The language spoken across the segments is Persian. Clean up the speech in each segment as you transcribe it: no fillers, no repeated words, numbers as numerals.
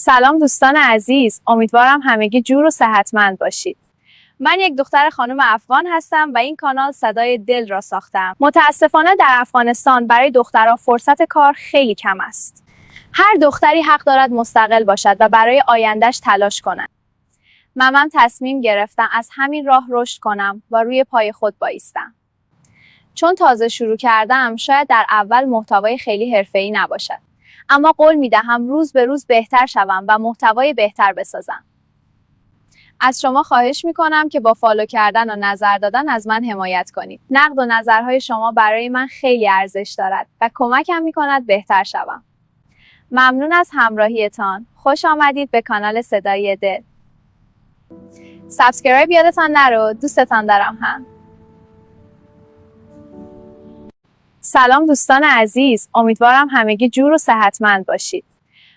سلام دوستان عزیز، امیدوارم همگی جور و صحتمند باشید. من یک دختر خانم افغان هستم و این کانال صدای دل را ساختم. متاسفانه در افغانستان برای دخترها فرصت کار خیلی کم است. هر دختری حق دارد مستقل باشد و برای آیندهش تلاش کند. من تصمیم گرفتم از همین راه رشد کنم و روی پای خود بایستم. چون تازه شروع کردم، شاید در اول محتوای خیلی حرفه‌ای نباشد. اما قول می‌دهم روز به روز بهتر شوم و محتوای بهتر بسازم. از شما خواهش می‌کنم که با فالو کردن و نظر دادن از من حمایت کنید. نقد و نظرهای شما برای من خیلی ارزش دارد و کمکم می‌کند بهتر شوم. ممنون از همراهیتان. خوش آمدید به کانال صدای دل. سابسکرایب یادتان نرو. دوستتان دارم هم. سلام دوستان عزیز، امیدوارم همگی جور و صحتمند باشید.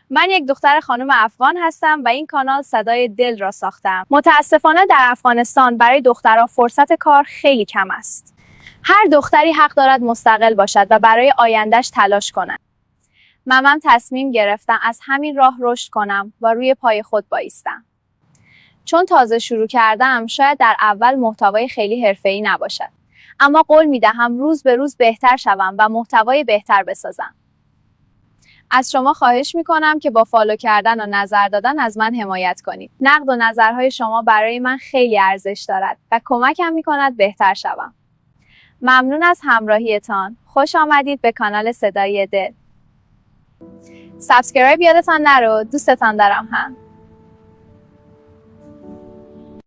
من یک دختر خانم افغان هستم و این کانال صدای دل را ساختم. متاسفانه در افغانستان برای دخترها فرصت کار خیلی کم است. هر دختری حق دارد مستقل باشد و برای آیندهش تلاش کند. من تصمیم گرفتم از همین راه رشد کنم و روی پای خود بایستم. چون تازه شروع کردم، شاید در اول محتوای خیلی حرفه‌ای نباشد. اما قول می‌دهم روز به روز بهتر شوم و محتوای بهتر بسازم. از شما خواهش می‌کنم که با فالو کردن و نظر دادن از من حمایت کنید. نقد و نظرهای شما برای من خیلی ارزش دارد و کمکم می‌کند بهتر شوم. ممنون از همراهیتان. خوش آمدید به کانال صدای دل. سابسکرایب یادتان نرو. دوستتان دارم هم.